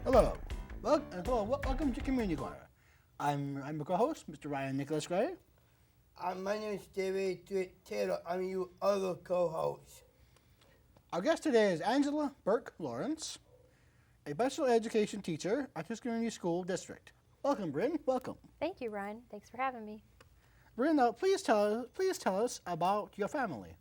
Hello. Welcome to Community Corner. I'm your co-host, Mr. Ryan Nicholas Gray. My name is DeWitt Taylor. I'm your other co-host. Our guest today is Angela Burke Lawrence, a special education teacher at this community school district. Welcome, Brynn. Welcome. Thank you, Ryan. Thanks for having me. Brynn, please tell us about your family.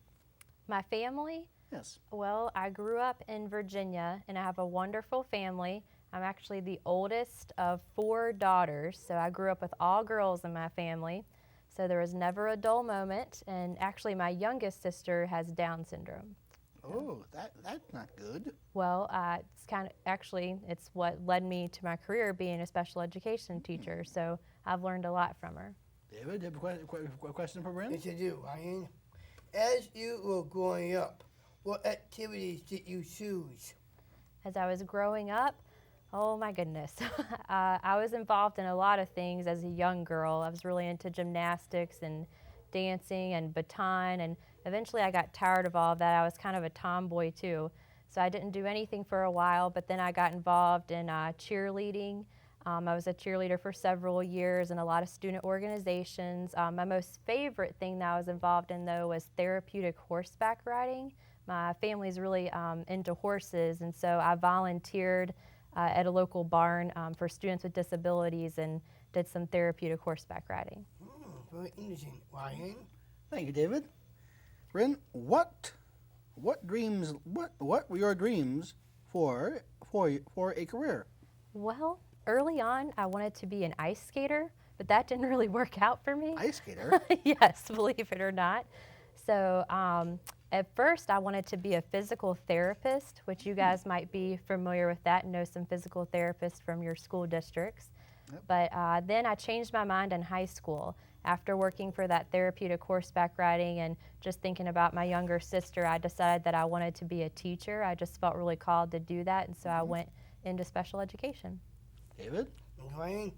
My family? Yes. Well, I grew up in Virginia, and I have a wonderful family. I'm actually the oldest of 4 daughters, so I grew up with all girls in my family. So there was never a dull moment, and actually my youngest sister has Down syndrome. Oh, that's not good. Well, it's what led me to my career being a special education teacher, so I've learned a lot from her. David, do you have a question for Brynn? Yes, I do, Ryan. As you were growing up, what activities did you choose? As I was growing up, oh my goodness. I was involved in a lot of things as a young girl. I was really into gymnastics and dancing and baton, and eventually I got tired of all of that. I was kind of a tomboy too. So I didn't do anything for a while, but then I got involved in cheerleading. I was a cheerleader for several years in a lot of student organizations. My most favorite thing that I was involved in, though, was therapeutic horseback riding. My family's really into horses, and so I volunteered at a local barn for students with disabilities and did some therapeutic horseback riding. Very interesting, Ryan. Thank you, David. Brynn, what were your dreams for a career? Well, early on, I wanted to be an ice skater, but that didn't really work out for me. Ice skater? Yes, believe it or not. So at first, I wanted to be a physical therapist, which you guys might be familiar with that and know some physical therapists from your school districts. Yep. But then I changed my mind in high school. After working for that therapeutic horseback riding and just thinking about my younger sister, I decided that I wanted to be a teacher. I just felt really called to do that, and so I went into special education. David? Ryan,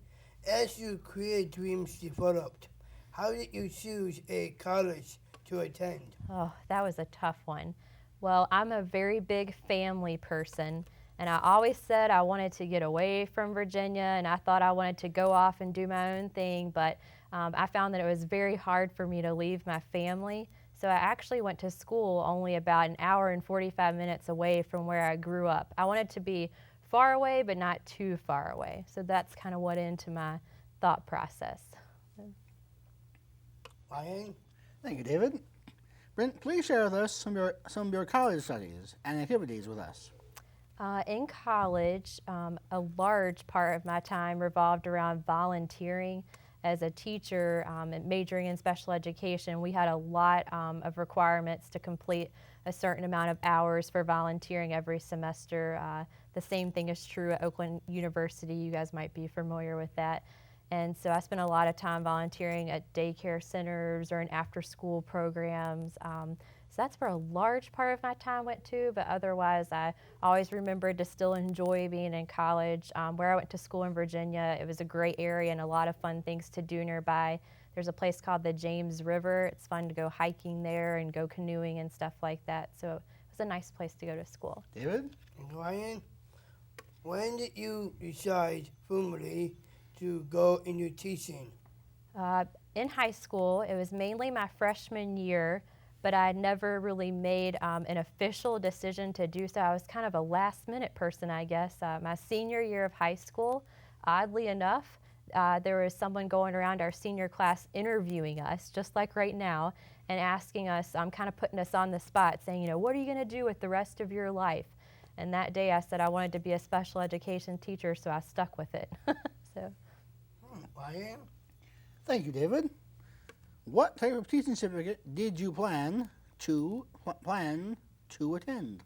as your career dreams developed, how did you choose a college to attend? Oh, that was a tough one. Well, I'm a very big family person, and I always said I wanted to get away from Virginia, and I thought I wanted to go off and do my own thing, but I found that it was very hard for me to leave my family. So I actually went to school only about an hour and 45 minutes away from where I grew up. I wanted to be far away, but not too far away. So that's kind of what into my thought process. Ryan? Thank you, David. Brynn, please share with us some of your college studies and activities with us. In college, a large part of my time revolved around volunteering. As a teacher majoring in special education, we had a lot of requirements to complete a certain amount of hours for volunteering every semester. The same thing is true at Oakland University. You guys might be familiar with that. And so I spent a lot of time volunteering at daycare centers or in after-school programs. So that's where a large part of my time went to, but otherwise I always remembered to still enjoy being in college. Where I went to school in Virginia, it was a great area and a lot of fun things to do nearby. There's a place called the James River. It's fun to go hiking there and go canoeing and stuff like that. So it was a nice place to go to school. David? Ryan, when did you decide formally to go into teaching? In high school, it was mainly my freshman year, but I never really made an official decision to do so. I was kind of a last-minute person, I guess. My senior year of high school, oddly enough, there was someone going around our senior class interviewing us, just like right now, and asking us, kind of putting us on the spot, saying, what are you going to do with the rest of your life? And that day I said I wanted to be a special education teacher, so I stuck with it. So. Ryan? Thank you, David. What type of teaching certificate did you plan to attend?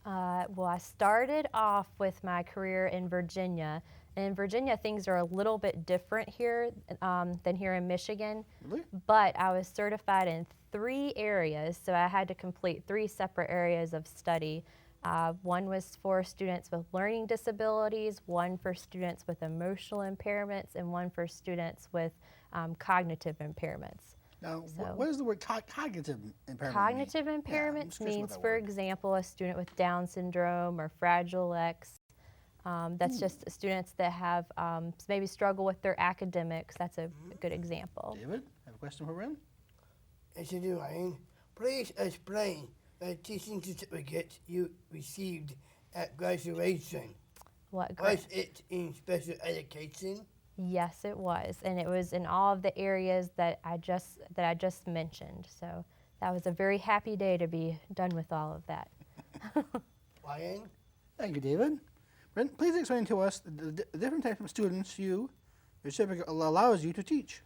Well, I started off with my career in Virginia. And in Virginia, things are a little bit different here than here in Michigan. Really? But I was certified in 3 areas, so I had to complete 3 separate areas of study. One was for students with learning disabilities, one for students with emotional impairments, and one for students with cognitive impairments. Now, what does the word cognitive impairment Cognitive mean? impairments means, for example, a student with Down syndrome or Fragile X. That's just students that have maybe struggle with their academics. That's a good example. David, I have a question for Brynn. Yes, I do, Ryan. Please explain the teaching certificate you received at graduation. Was it in special education? Yes, it was, and it was in all of the areas that I just mentioned. So that was a very happy day to be done with all of that. Ryan? Thank you, David. Brynn, please explain to us the different types of students your certificate allows you to teach.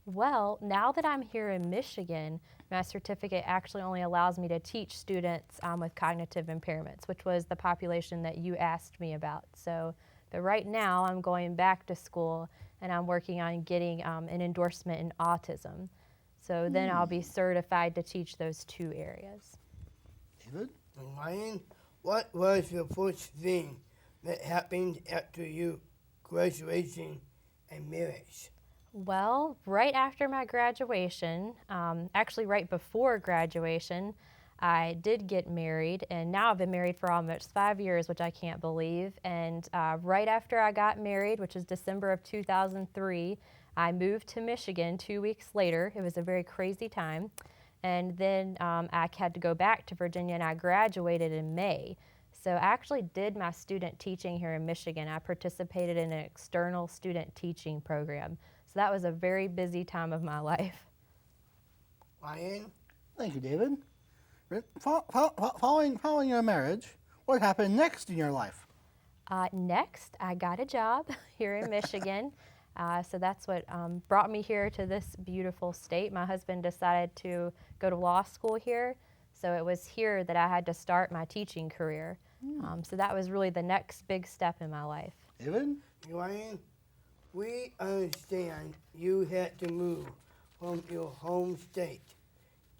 Well, now that I'm here in Michigan, my certificate actually only allows me to teach students with cognitive impairments, which was the population that you asked me about. But right now I'm going back to school and I'm working on getting an endorsement in autism. So then I'll be certified to teach those two areas. David? And Ryan, what was the first thing that happened after your graduation and marriage? Well, right after my graduation, actually right before graduation, I did get married, and now I've been married for almost 5 years, which I can't believe. And right after I got married, which is December of 2003, I moved to Michigan 2 weeks later. It was a very crazy time. And then I had to go back to Virginia, and I graduated in May. So I actually did my student teaching here in Michigan. I participated in an external student teaching program. So that was a very busy time of my life. Ryan? Thank you, David. Following your marriage, what happened next in your life? Next, I got a job here in Michigan. So that's what brought me here to this beautiful state. My husband decided to go to law school here. So it was here that I had to start my teaching career. So that was really the next big step in my life. David? Ryan, we understand you had to move from your home state.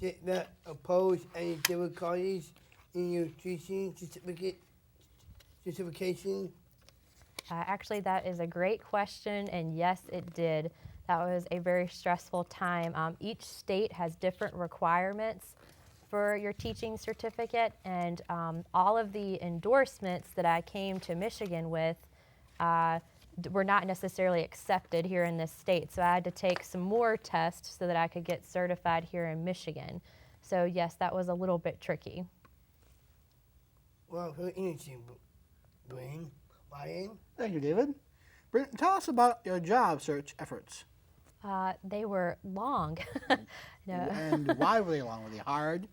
Did that pose any difficulties in your teaching certification? Actually, that is a great question, and yes, it did. That was a very stressful time. Each state has different requirements for your teaching certificate, and all of the endorsements that I came to Michigan with were not necessarily accepted here in this state. So I had to take some more tests so that I could get certified here in Michigan. So yes, that was a little bit tricky. Well, very interesting, Brynn. Ryan? Thank you, David. Brynn, tell us about your job search efforts. They were long. No. And why were they long? Were they hard?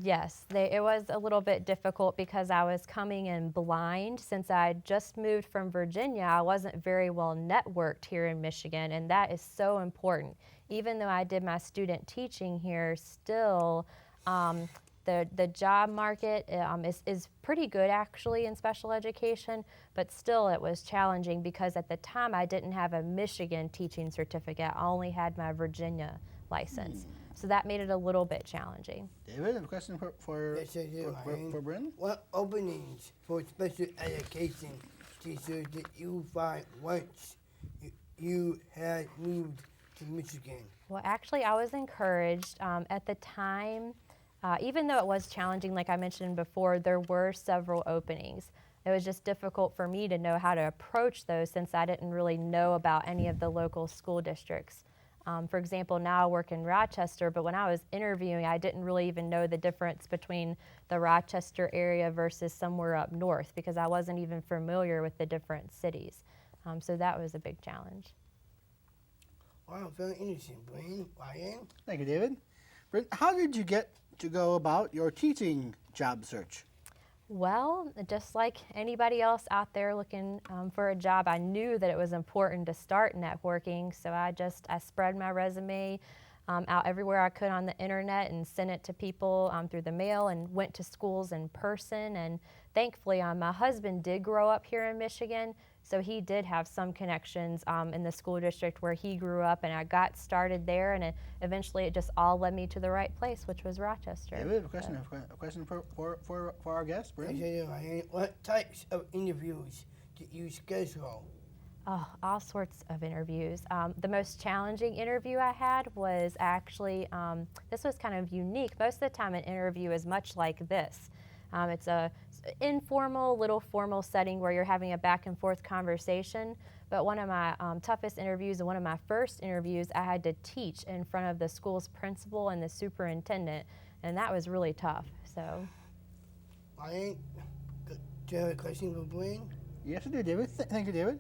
Yes, it was a little bit difficult because I was coming in blind. Since I just moved from Virginia, I wasn't very well networked here in Michigan, and that is so important. Even though I did my student teaching here, still the job market is pretty good actually in special education, but still it was challenging because at the time I didn't have a Michigan teaching certificate. I only had my Virginia license. So that made it a little bit challenging. David, have a question for Yes, I do, Ryan. Brynn? What openings for special education teachers did you find once you had moved to Michigan? Well, actually, I was encouraged. At the time, even though it was challenging, like I mentioned before, there were several openings. It was just difficult for me to know how to approach those since I didn't really know about any of the local school districts. For example, now I work in Rochester, but when I was interviewing, I didn't really even know the difference between the Rochester area versus somewhere up north because I wasn't even familiar with the different cities. So that was a big challenge. Wow, very interesting, Brynn. Ryan? Thank you, David. Brynn, how did you get to go about your teaching job search? Well, just like anybody else out there looking for a job, I knew that it was important to start networking, so I spread my resume out everywhere I could on the internet and sent it to people through the mail and went to schools in person. And thankfully, my husband did grow up here in Michigan, so he did have some connections in the school district where he grew up, and I got started there, and eventually it just all led me to the right place, which was Rochester. David, a question for our guest, Brynn? Yes, Ryan. What types of interviews did you schedule? Oh, all sorts of interviews. The most challenging interview I had was actually, this was kind of unique. Most of the time an interview is much like this. It's a informal, little formal setting where you're having a back and forth conversation. But one of my toughest interviews and one of my first interviews, I had to teach in front of the school's principal and the superintendent, and that was really tough. So, Ryan, do you have a question for Brynn? Yes, I do, David. Thank you, David.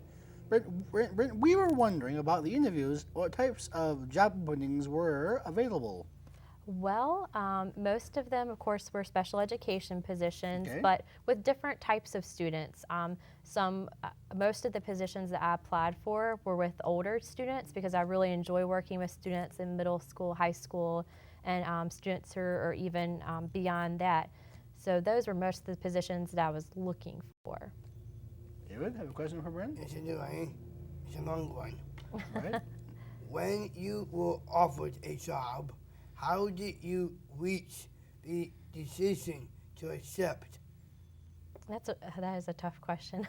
Brynn, we were wondering about the interviews. What types of job openings were available? well, most of them, of course, were special education positions, Okay. but with different types of students. Most of the positions that I applied for were with older students because I really enjoy working with students in middle school, high school, and students who are even beyond that. So those were most of the positions that I was looking for. David, have a question for Brynn? Yes, I do, Ryan. It's a long one. All right. When you were offered a job, how did you reach the decision to accept? That is a tough question.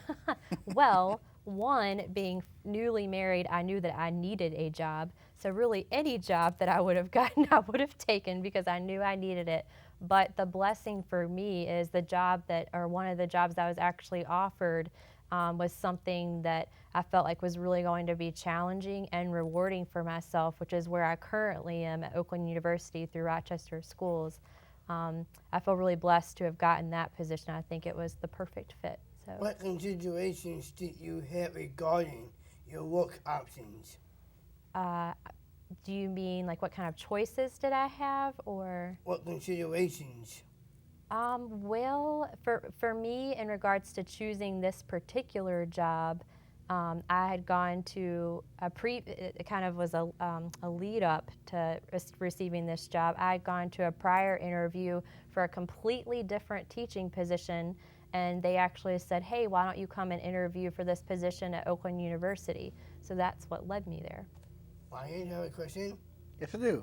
Well, one, being newly married, I knew that I needed a job. So really any job that I would have gotten, I would have taken because I knew I needed it. But the blessing for me is one of the jobs I was actually offered was something that I felt like was really going to be challenging and rewarding for myself, which is where I currently am at Oakland University through Rochester Schools. I feel really blessed to have gotten that position. I think it was the perfect fit. So, What considerations did you have regarding your work options? do you mean like what kind of choices did I have, or? What considerations? Well, for me, in regards to choosing this particular job, I had gone to it kind of was a lead up to receiving this job. I had gone to a prior interview for a completely different teaching position, and they actually said, hey, why don't you come and interview for this position at Oakland University? So that's what led me there. Ryan, you have a question? Yes, I do.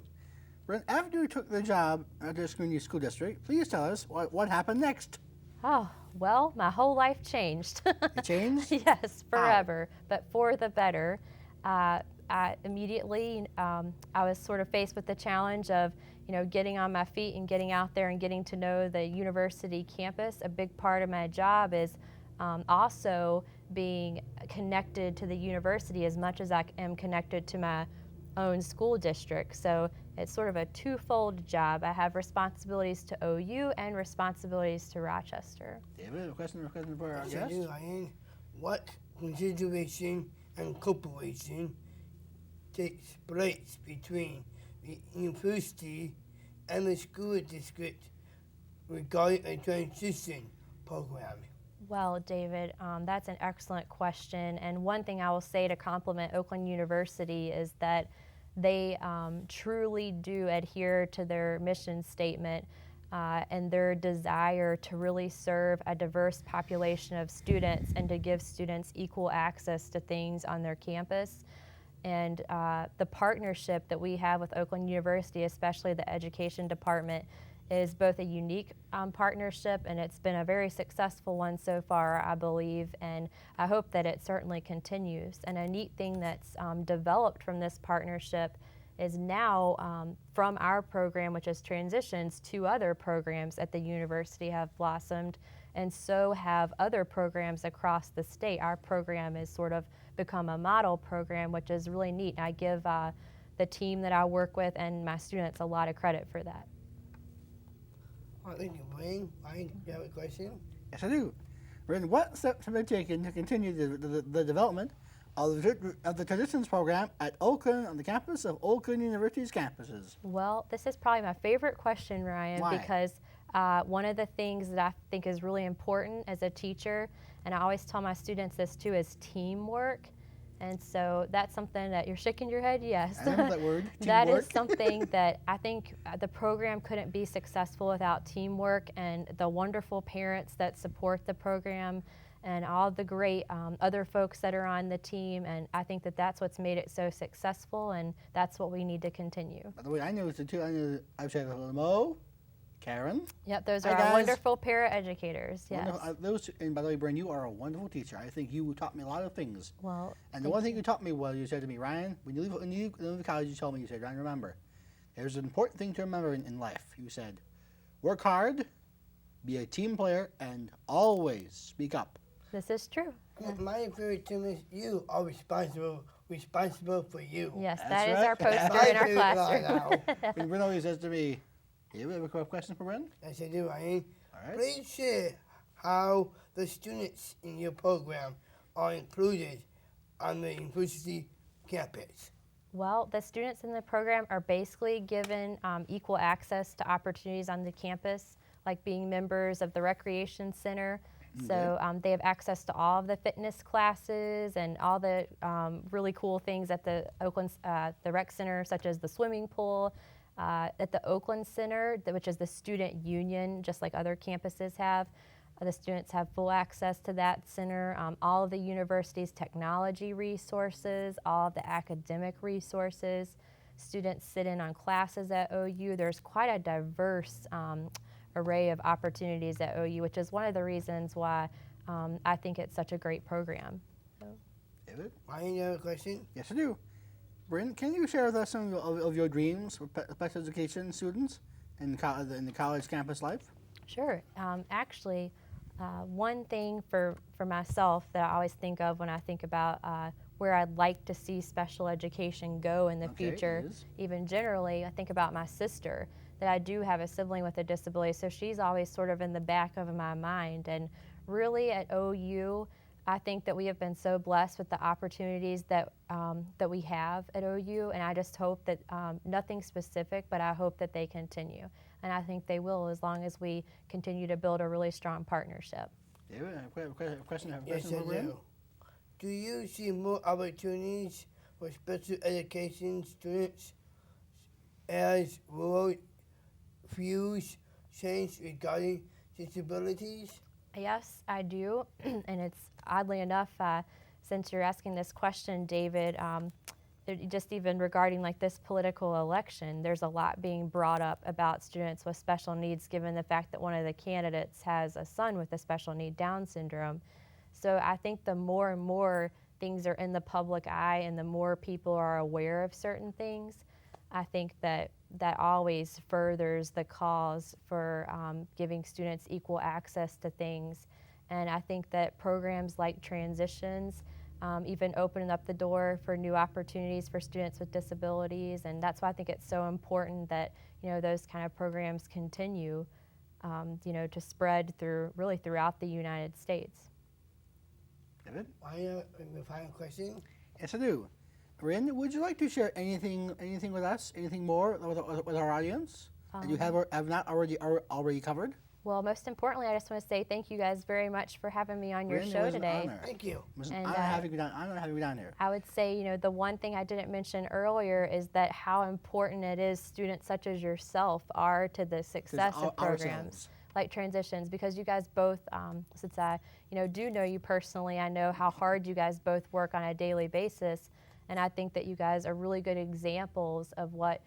Brynn, after you took the job at this community school district, please tell us what happened next. Oh, well, my whole life changed. It changed? Yes, forever, but for the better. I immediately, I was sort of faced with the challenge of, getting on my feet and getting out there and getting to know the university campus. A big part of my job is also being connected to the university as much as I am connected to my own school district. So it's sort of a twofold job. I have responsibilities to OU and responsibilities to Rochester. David, a question for our Yes, I guest? do, Ryan. What consideration and cooperation takes place between the university and the school district regarding a transition program? Well, David, that's an excellent question. And one thing I will say to compliment Oakland University is that they truly do adhere to their mission statement and their desire to really serve a diverse population of students and to give students equal access to things on their campus. And the partnership that we have with Oakland University, especially the education department, is both a unique partnership, and it's been a very successful one so far, I believe, and I hope that it certainly continues. And a neat thing that's developed from this partnership is now from our program, which has transitions to other programs at the university, have blossomed, and so have other programs across the state. Our program has sort of become a model program, which is really neat. I give the team that I work with and my students a lot of credit for that. Thank you, Brynn. Ryan, do you have a question? Yes, I do. Brynn, what steps have been taken to continue the development of the Traditions program at Oakland on the campus of Oakland University's campuses? Well, this is probably my favorite question, Ryan, Why? because one of the things that I think is really important as a teacher, and I always tell my students this too, is teamwork. And so that's something that you're shaking your head, yes. I know that word, That is teamwork. something that I think the program couldn't be successful without teamwork and the wonderful parents that support the program and all the great other folks that are on the team. And I think that that's what's made it so successful, and that's what we need to continue. By the way, I knew the two. I've said Mo, Karen. Yep, those Hi, are guys. our wonderful para-educators, yes. And by the way, Brynn, you are a wonderful teacher. I think you taught me a lot of things. Well, And the one thing you taught me was you said to me, Ryan, when you leave college, you told me, you said, Ryan, remember, there's an important thing to remember in life. You said, work hard, be a team player, and always speak up. This is true. My favorite term is you are responsible for you. Yes, That's that is right. our poster My in our favorite line classroom. now. And Brynn always says to me, "You have a question for Brynn?" Yes, I do, Ryan. All right. Please share how the students in your program are included on the university campus. Well, the students in the program are basically given equal access to opportunities on the campus, like being members of the recreation center. So they have access to all of the fitness classes and all the really cool things at the Oakland, the rec center, such as the swimming pool. At the Oakland Center, which is the student union, just like other campuses have, the students have full access to that center. All of the university's technology resources, all of the academic resources. Students sit in on classes at OU. There's quite a diverse array of opportunities at OU, which is one of the reasons why I think it's such a great program. David? Ryan, you have a question? Yes, I do. Brynn, can you share with us some of your dreams for special education students in the college campus life? Sure. Actually, one thing for myself that I always think of when I think about where I'd like to see special education go in the future, is? even generally, I think about my sister, that I do have a sibling with a disability, so she's always sort of in the back of my mind. And really at OU, I think that we have been so blessed with the opportunities that that we have at OU, and I just hope that nothing specific, but I hope that they continue. And I think they will, as long as we continue to build a really strong partnership. David, a question Yes, I for Brynn? do. Do you see more opportunities for special education students as world views change regarding disabilities? Yes, I do, and it's oddly enough, since you're asking this question, David, just even regarding like this political election, there's a lot being brought up about students with special needs, given the fact that one of the candidates has a son with a special need, Down syndrome. So I think the more and more things are in the public eye and the more people are aware of certain things, I think that always furthers the cause for giving students equal access to things. And I think that programs like Transitions even opening up the door for new opportunities for students with disabilities, and that's why I think it's so important that those kind of programs continue to spread throughout the United States. David? Ryan, the final question? Yes, I do. Brynn, would you like to share anything with us? Anything more with our audience that you have not already covered? Well, most importantly, I just want to say thank you guys very much for having me on your Brynn, it show was an today. honor. Thank you. It was an And, honor having you down. Honor having you down here. I would say, the one thing I didn't mention earlier is that how important it is students such as yourself are to the success of programs ourselves. like Transitions, because you guys both, since I, do know you personally, I know how hard you guys both work on a daily basis, and I think that you guys are really good examples of what,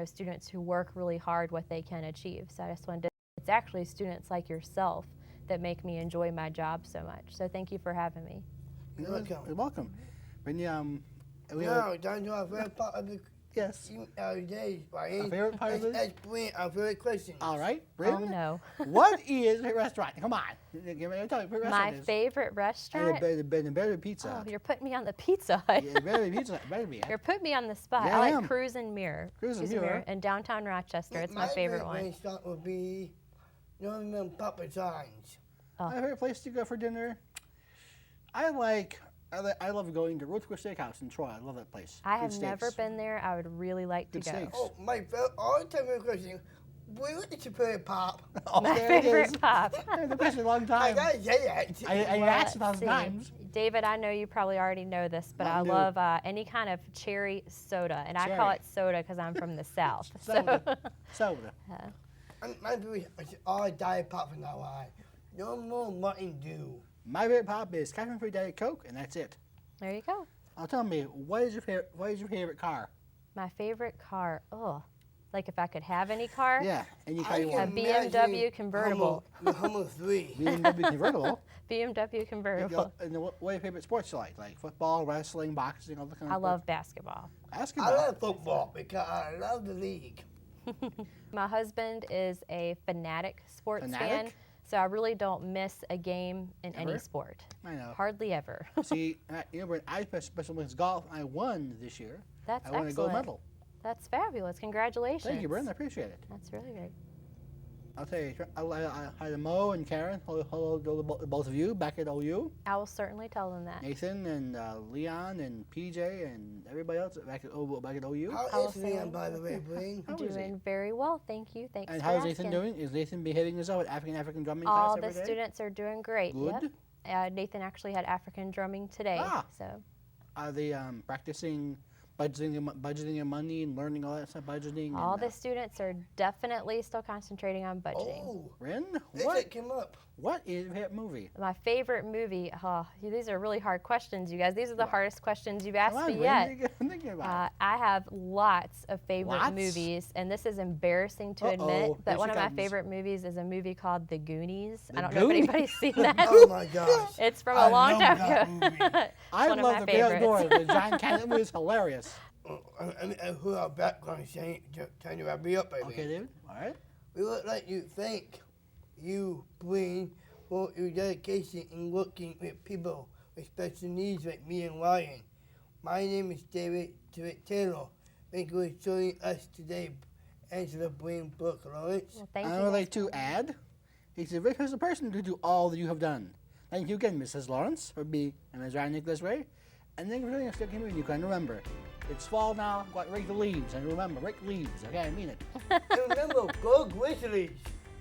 students who work really hard, what they can achieve. So I just wanted to, it's actually students like yourself that make me enjoy my job so much. So thank you for having me. You're welcome. You're welcome. Brynn, Now, down to our favorite part of the yes. day, Ryan. Our favorite part of Let's it? ask Brynn our favorite question. All right, Oh Brynn. no. What is your favorite restaurant? Come on. Give me a favorite My restaurant is. favorite restaurant? It better be Pizza Oh, Hut. you're putting me on the Pizza Hut. Yeah, it better be Pizza Hut. It better be. You're putting me on the spot. Yeah, I I like am. Cruise and Mirror. Cruise and Mirror. in downtown Rochester. It's my favorite one. restaurant would be Norman Papa John's. Oh. My favorite place to go for dinner. I love going to Root Square Steakhouse in Troy. I love that place. I Good have never steaks. been there. I would really like to Good go. steaks. Oh, my all-time favorite question. Where is your favorite pop? Oh, My there it is. favorite pop. I had the question a long I time. gotta say that. I Well, asked a let's 1,000 see. times. David, I know you probably already know this, but I I do. love any kind of cherry soda, and I call Cherry. it soda because I'm from the South. Soda. Soda. My favorite is all Diet Pop from now on. No more Mountain Dew. My favorite pop is caffeine-free Diet Coke, and that's it. There you go. Tell me, what is your favorite car? My favorite car. Oh, like if I could have any car? Yeah, any car I you can want. BMW imagine convertible. The Hummer 3. BMW convertible. BMW convertible. And what are your favorite sports you like? Like football, wrestling, boxing, all the kind I of love basketball. I basketball. love football because I love the league. My husband is a fanatic sports fan. Fanatic? So I really don't miss a game in any Ever? sport. I know. Hardly ever. See, Brynn, I special Olympics golf. I won this year. That's I won excellent. a gold medal. That's fabulous. Congratulations. Thank you, Brynn. I appreciate it. That's really great. I'll tell you, hi to Mo and Karen. Hello to both of you back at OU. I will certainly tell them that. Nathan and Leon and PJ and everybody else back at OU. How I'll is say Leon, by the way, Brynn? How is he? Doing very well, thank you. Thanks And for how's asking. Nathan doing? Is Nathan behaving himself at African drumming All class the every day? students are doing great. Good. Yep. Nathan actually had African drumming today. Ah. So Are they practicing budgeting and money and learning all that stuff, budgeting? all and, the students are definitely still concentrating on budgeting. Oh, Brynn, this what? that came up. What is your favorite movie? My favorite movie, these are really hard questions, you guys. These are the hardest questions you've asked Come on, me Brynn, yet. I'm thinking about it. I have lots of favorite Lots? movies, and this is embarrassing to Uh-oh, admit, here but she one of my comes. favorite movies is a movie called The Goonies. The I don't know Goonies? if anybody's seen that. Oh my gosh. It's from I a long love time that ago. movie. I one of love my the Great Outdoors. favorites. The Giant Canyon movie is hilarious. I mean, who our background saying, trying to wrap me up, I mean. Okay, David. All right. We would like to thank you, Brynn, for your dedication in working with people with special needs like me and Ryan. My name is DeWitt Taylor. Thank you for joining us today. Angela Brynn Brooke Lawrence. Well, thank I you. would like to add, he's a very special person to do all that you have done. Thank you again, Mrs. Lawrence, for being and Ms. Ryan Nicholas Ray. And then really, you can remember, it's fall now. Go out and rake the leaves, and remember, rake the leaves. Okay, I mean it. And remember, go Grizzlies.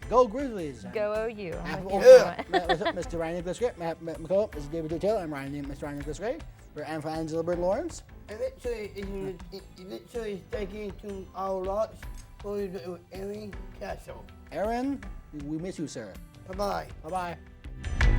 Go Grizzlies. Go OU. I'm Apple- with you Yeah. on that. What's up, Mr. Ryan Nicholas Ray? McCullough, Mr. David Taylor. I'm Mr. Ryan Nicholas Ray. For Angela Brynn Lawrence. And make sure you stay into our lots. Only with Erin Castle. Aaron, we miss you, sir. Bye-bye. Bye-bye.